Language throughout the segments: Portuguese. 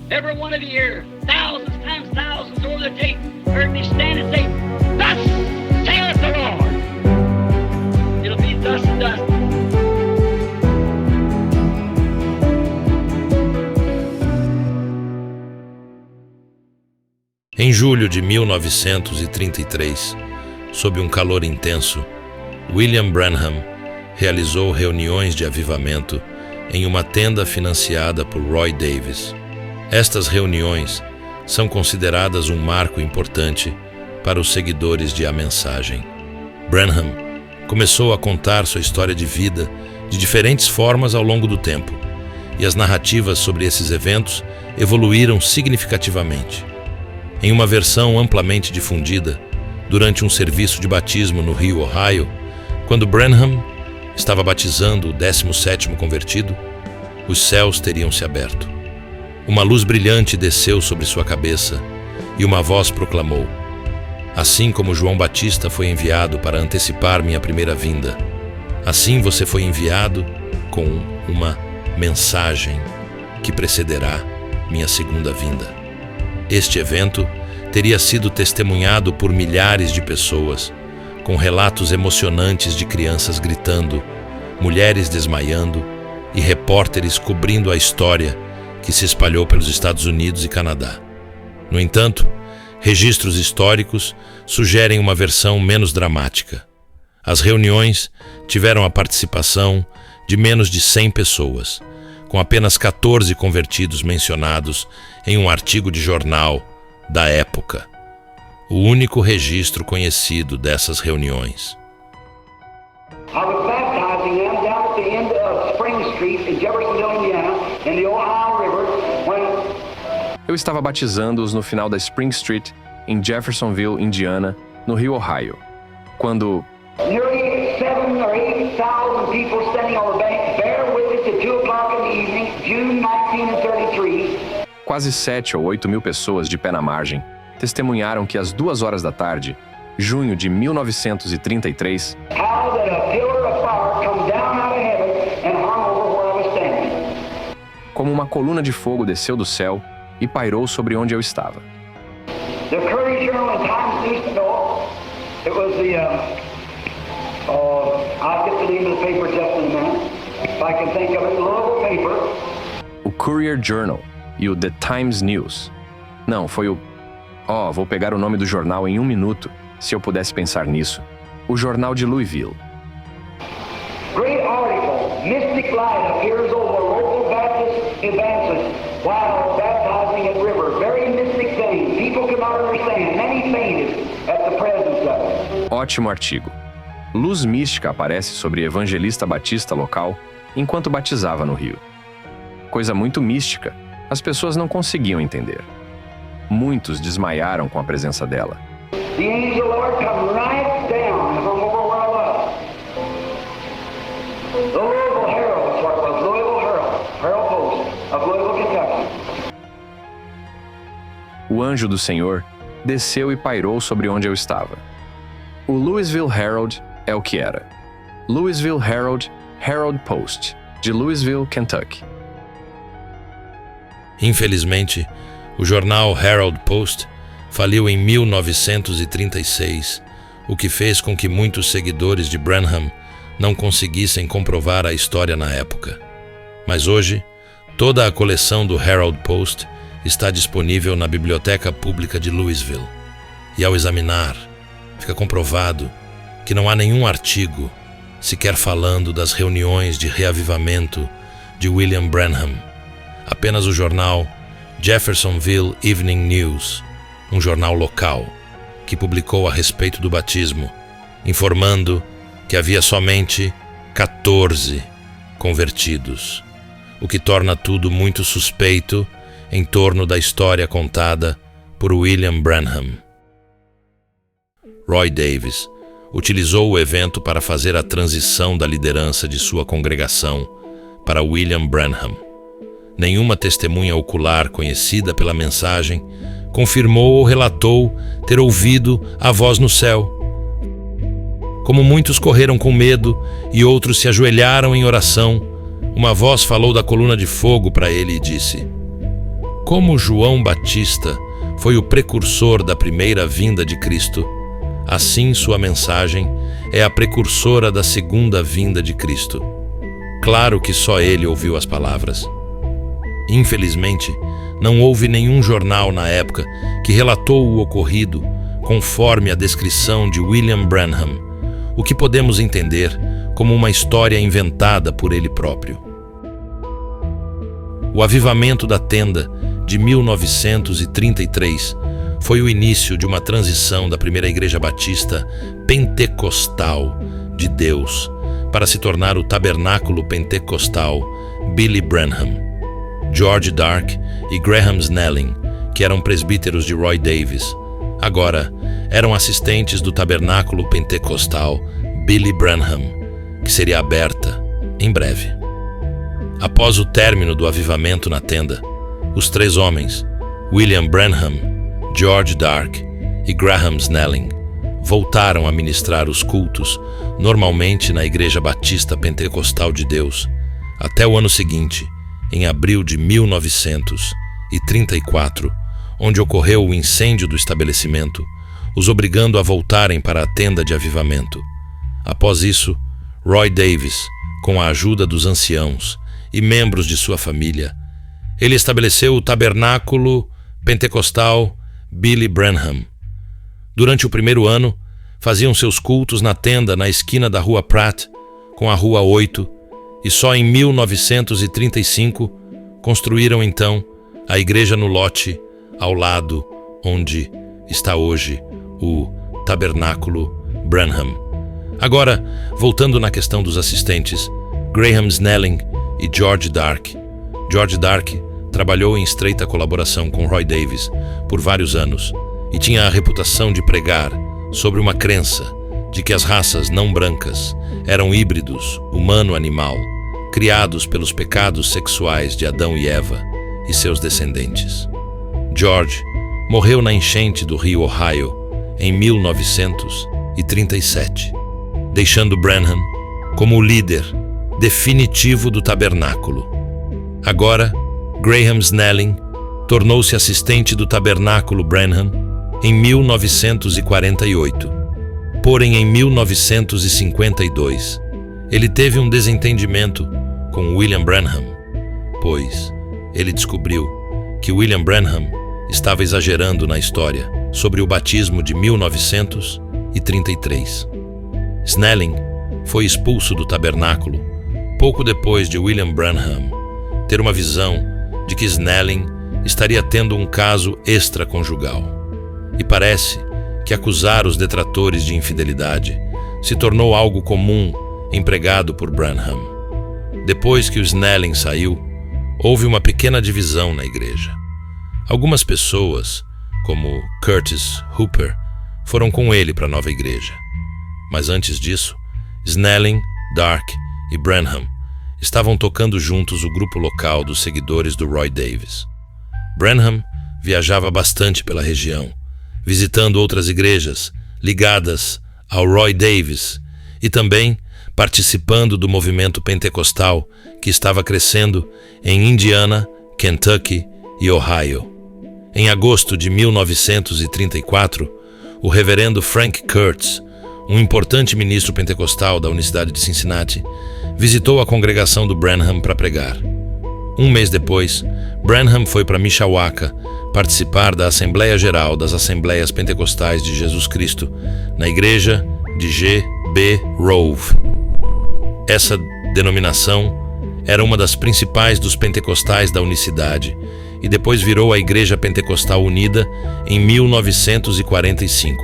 Every one of you here, thousands times thousands over the tape, heard me stand and say, "Thus saith the Lord." It'll be thus and thus. Em julho de 1933, sob um calor intenso, William Branham realizou reuniões de avivamento em uma tenda financiada por Roy Davis. Estas reuniões são consideradas um marco importante para os seguidores de A Mensagem. Branham começou a contar sua história de vida de diferentes formas ao longo do tempo, e as narrativas sobre esses eventos evoluíram significativamente. Em uma versão amplamente difundida, durante um serviço de batismo no Rio Ohio, quando Branham estava batizando o 17º convertido, os céus teriam se aberto. Uma luz brilhante desceu sobre sua cabeça e uma voz proclamou: "Assim como João Batista foi enviado para antecipar minha primeira vinda, assim você foi enviado com uma mensagem que precederá minha segunda vinda." Este evento teria sido testemunhado por milhares de pessoas, com relatos emocionantes de crianças gritando, mulheres desmaiando e repórteres cobrindo a história que se espalhou pelos Estados Unidos e Canadá. No entanto, registros históricos sugerem uma versão menos dramática. As reuniões tiveram a participação de menos de 100 pessoas, com apenas 14 convertidos mencionados em um artigo de jornal da época. O único registro conhecido dessas reuniões. I was baptizing them down at the end of Spring Street in Jeffersonville, Indiana, in the Ohio River, when... Eu estava batizando-os no final da Spring Street, em Jeffersonville, Indiana, no Rio Ohio, quando nearly 7,000 or 8,000 people standing on the bank bear witness at 2 o'clock in the evening, June 1933. Quase 7 ou 8 mil pessoas de pé na margem testemunharam que às 2 horas da tarde, junho de 1933, How that a pillar of fire come down out of heaven and hung over where I was standing. como uma coluna de fogo desceu do céu e pairou sobre onde eu estava. The Courier Journal and Times News, no, it was the, I'll get the name of the paper just in a minute, if I can think of it, the local paper. O Courier Journal e o The Times News. Não, foi o... vou pegar o nome do jornal em um minuto, se eu pudesse pensar nisso. O Jornal de Louisville. Great article, Mystic Light appears over local Baptist advances while baptizing at river. Very mystic thing. People could not understand. Many fainted at the presence of it. Ótimo artigo. Luz mística aparece sobre evangelista batista local enquanto batizava no rio. Coisa muito mística. As pessoas não conseguiam entender. Muitos desmaiaram com a presença dela. The angel of the Lord come right down and hung over where I was. The Louisville Herald, that's what it was. Louisville Herald. Herald Post of Louisville, Kentucky. O anjo do Senhor desceu e pairou sobre onde eu estava. O Louisville Herald é o que era. Louisville Herald, Herald Post, de Louisville, Kentucky. Infelizmente, o jornal Herald Post faliu em 1936, o que fez com que muitos seguidores de Branham não conseguissem comprovar a história na época. Mas hoje, toda a coleção do Herald Post está disponível na Biblioteca Pública de Louisville. E ao examinar, fica comprovado que não há nenhum artigo sequer falando das reuniões de reavivamento de William Branham. Apenas o jornal Jeffersonville Evening News, um jornal local, que publicou a respeito do batismo, informando que havia somente 14 convertidos, o que torna tudo muito suspeito em torno da história contada por William Branham. Roy Davis utilizou o evento para fazer a transição da liderança de sua congregação para William Branham. Nenhuma testemunha ocular conhecida pela mensagem confirmou ou relatou ter ouvido a voz no céu. Como muitos correram com medo e outros se ajoelharam em oração, uma voz falou da coluna de fogo para ele e disse: Como João Batista foi o precursor da primeira vinda de Cristo, assim sua mensagem é a precursora da segunda vinda de Cristo. Claro que só ele ouviu as palavras. Infelizmente, não houve nenhum jornal na época que relatou o ocorrido conforme a descrição de William Branham, o que podemos entender como uma história inventada por ele próprio. O avivamento da tenda de 1933 foi o início de uma transição da primeira igreja batista pentecostal de Deus para se tornar o tabernáculo pentecostal Billy Branham. George Dark e Graham Snelling, que eram presbíteros de Roy Davis, agora eram assistentes do tabernáculo pentecostal Billy Branham, que seria aberta em breve. Após o término do avivamento na tenda, os três homens, William Branham, George Dark e Graham Snelling, voltaram a ministrar os cultos normalmente na Igreja Batista Pentecostal de Deus, até o ano seguinte, em abril de 1934, onde ocorreu o incêndio do estabelecimento, os obrigando a voltarem para a tenda de avivamento. Após isso, Roy Davis, com a ajuda dos anciãos e membros de sua família, ele estabeleceu o tabernáculo pentecostal Billy Branham. Durante o primeiro ano, faziam seus cultos na tenda na esquina da Rua Pratt com a Rua 8, e só em 1935 construíram então a igreja no lote ao lado onde está hoje o Tabernáculo Branham. Agora, voltando na questão dos assistentes, Graham Snelling e George Dark. George Dark trabalhou em estreita colaboração com Roy Davis por vários anos e tinha a reputação de pregar sobre uma crença de que as raças não brancas eram híbridos humano-animal, criados pelos pecados sexuais de Adão e Eva e seus descendentes. George morreu na enchente do rio Ohio em 1937, deixando Branham como o líder definitivo do tabernáculo. Agora, Graham Snelling tornou-se assistente do tabernáculo Branham em 1948. Porém, em 1952, ele teve um desentendimento com William Branham, pois ele descobriu que William Branham estava exagerando na história sobre o batismo de 1933. Snelling foi expulso do tabernáculo pouco depois de William Branham ter uma visão de que Snelling estaria tendo um caso extraconjugal. E parece que acusar os detratores de infidelidade se tornou algo comum empregado por Branham. Depois que o Snelling saiu, houve uma pequena divisão na igreja. Algumas pessoas, como Curtis Hooper, foram com ele para a nova igreja. Mas antes disso, Snelling, Dark e Branham estavam tocando juntos o grupo local dos seguidores do Roy Davis. Branham viajava bastante pela região, visitando outras igrejas ligadas ao Roy Davis e também participando do movimento pentecostal que estava crescendo em Indiana, Kentucky e Ohio. Em agosto de 1934, o reverendo Frank Kurtz, um importante ministro pentecostal da Unicidade de Cincinnati, visitou a congregação do Branham para pregar. Um mês depois, Branham foi para Mishawaka participar da Assembleia Geral das Assembleias Pentecostais de Jesus Cristo, na igreja de G.B. Rove. Essa denominação era uma das principais dos pentecostais da Unicidade e depois virou a Igreja Pentecostal Unida em 1945.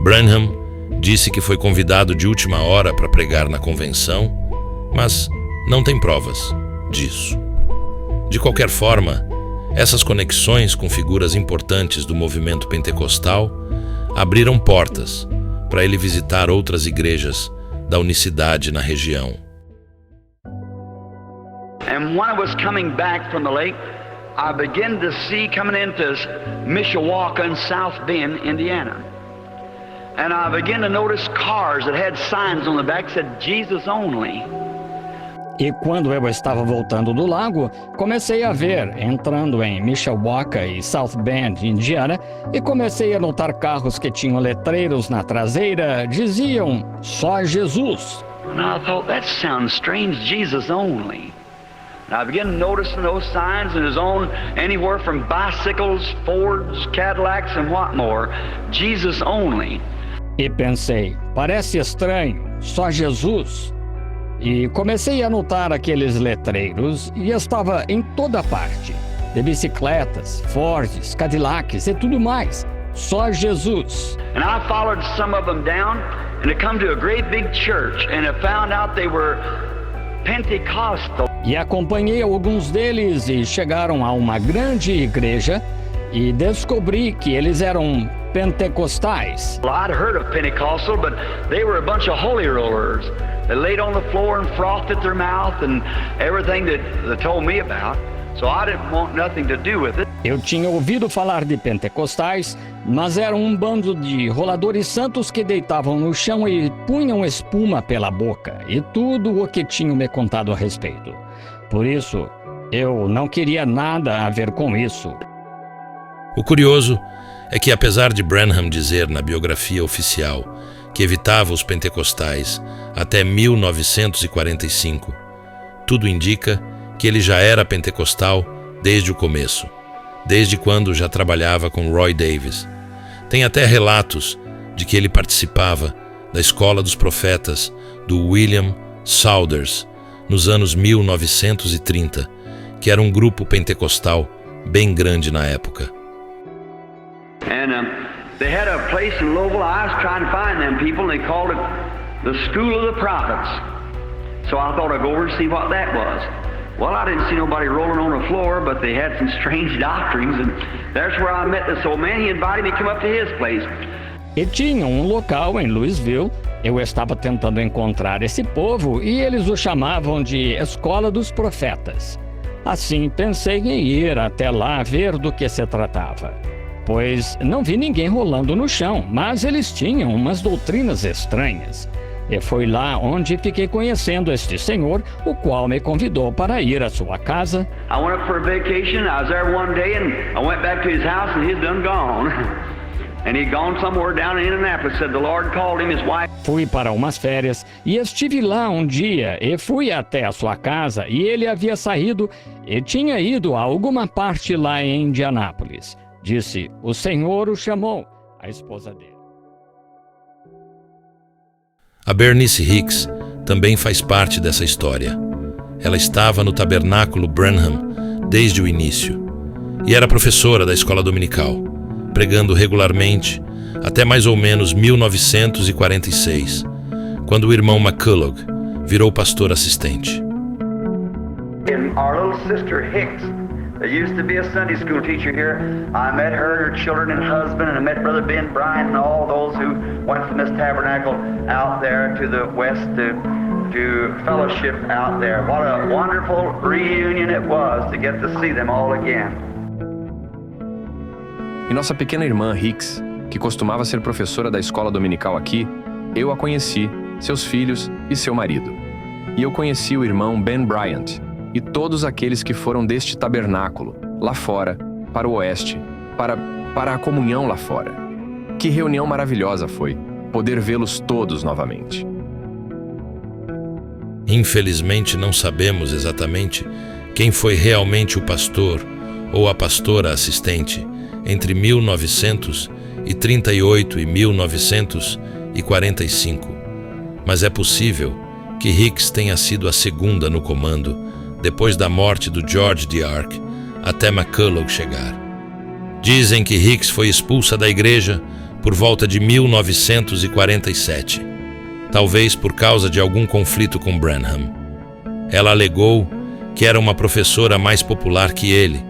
Branham disse que foi convidado de última hora para pregar na convenção, mas não tem provas disso. De qualquer forma, essas conexões com figuras importantes do movimento pentecostal abriram portas para ele visitar outras igrejas da Unicidade na região. And when I was coming back from the lake, I began to see coming into Mishawaka and South Bend, Indiana. And I began to notice cars that had signs on the back that said Jesus only. E quando eu estava voltando do lago, comecei a ver, entrando em Mishawaka e South Bend, Indiana, e comecei a notar carros que tinham letreiros na traseira, diziam, só Jesus. And I thought, that sounds strange, Jesus only. And I began noticing those signs, and his own, anywhere from bicycles, Fords, Cadillacs, and what more, Jesus only. E pensei, parece estranho, só Jesus. E comecei a notar aqueles letreiros e estava em toda parte. De bicicletas, Fords, Cadillacs e tudo mais. Só Jesus. And I followed some of them down, and I come to a great big church, and I found out they were Pentecostal. E acompanhei alguns deles e chegaram a uma grande igreja e descobri que eles eram pentecostais. Well, I'd heard of Pentecostal, but they were a bunch of holy rollers. They laid on the floor and frothed at their mouth and everything that they told me about. So I didn't want nothing to do with it. Eu tinha ouvido falar de pentecostais, mas eram um bando de roladores santos que deitavam no chão e punham espuma pela boca, e tudo o que tinham me contado a respeito. Por isso, eu não queria nada a ver com isso. O curioso é que, apesar de Branham dizer na biografia oficial que evitava os pentecostais até 1945, tudo indica que ele já era pentecostal desde o começo, desde quando já trabalhava com Roy Davis. Tem até relatos de que ele participava da Escola dos Profetas do William Saunders nos anos 1930, que era um grupo pentecostal bem grande na época. And they had a place in Louisville. I was trying to find them people, and they called it the School of the Prophets. So I thought I'd go over and see what that was. Well, I didn't see nobody rolling on the floor, but they had some strange doctrines, and that's where I met this old man. He invited me to come up to his place. E tinha um local em Louisville. Eu estava tentando encontrar esse povo e eles o chamavam de Escola dos Profetas. Assim, pensei em ir até lá ver do que se tratava. Pois não vi ninguém rolando no chão, mas eles tinham umas doutrinas estranhas. E foi lá onde fiquei conhecendo este senhor, o qual me convidou para ir à sua casa. I went up for a vacation. I was there one day, and I went back to his house, and he'd done gone. And he'd gone somewhere down in Indianapolis. Said the Lord called him, his wife. Fui para umas férias e estive lá um dia e fui até a sua casa e ele havia saído e tinha ido a alguma parte lá em Indianápolis. Disse, o Senhor o chamou, a esposa dele. A Bernice Hicks também faz parte dessa história. Ela estava no Tabernáculo Branham desde o início e era professora da escola dominical, pregando regularmente até mais ou menos 1946, quando o irmão McCulloch virou pastor assistente. And our little sister Hicks, that used to be a Sunday school teacher here, I met her, her children and husband, and I met Brother Ben Bryant and all those who went from this tabernacle out there to the west to fellowship out there. What a wonderful reunion it was to get to see them all again. E nossa pequena irmã Hicks, que costumava ser professora da escola dominical aqui, eu a conheci, seus filhos e seu marido. E eu conheci o irmão Ben Bryant e todos aqueles que foram deste tabernáculo, lá fora, para o oeste, para a comunhão lá fora. Que reunião maravilhosa foi, poder vê-los todos novamente. Infelizmente não sabemos exatamente quem foi realmente o pastor ou a pastora assistente entre 1938 e 1945, mas é possível que Hicks tenha sido a segunda no comando depois da morte do George D. Ark até McCulloch chegar. Dizem que Hicks foi expulsa da igreja por volta de 1947, talvez por causa de algum conflito com Branham. Ela alegou que era uma professora mais popular que ele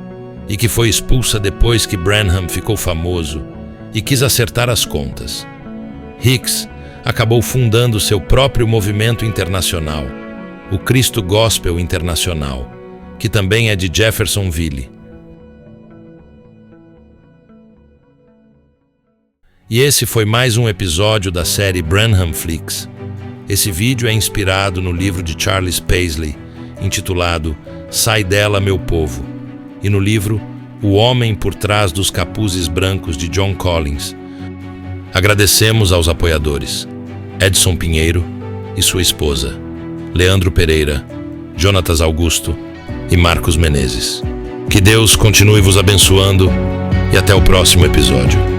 e que foi expulsa depois que Branham ficou famoso e quis acertar as contas. Hicks acabou fundando seu próprio movimento internacional, o Cristo Gospel Internacional, que também é de Jeffersonville. E esse foi mais um episódio da série Branham Flix. Esse vídeo é inspirado no livro de Charles Paisley, intitulado Sai Dela, Meu Povo, e no livro O Homem por Trás dos Capuzes Brancos, de John Collins. Agradecemos aos apoiadores Edson Pinheiro e sua esposa, Leandro Pereira, Jonatas Augusto e Marcos Menezes. Que Deus continue vos abençoando e até o próximo episódio.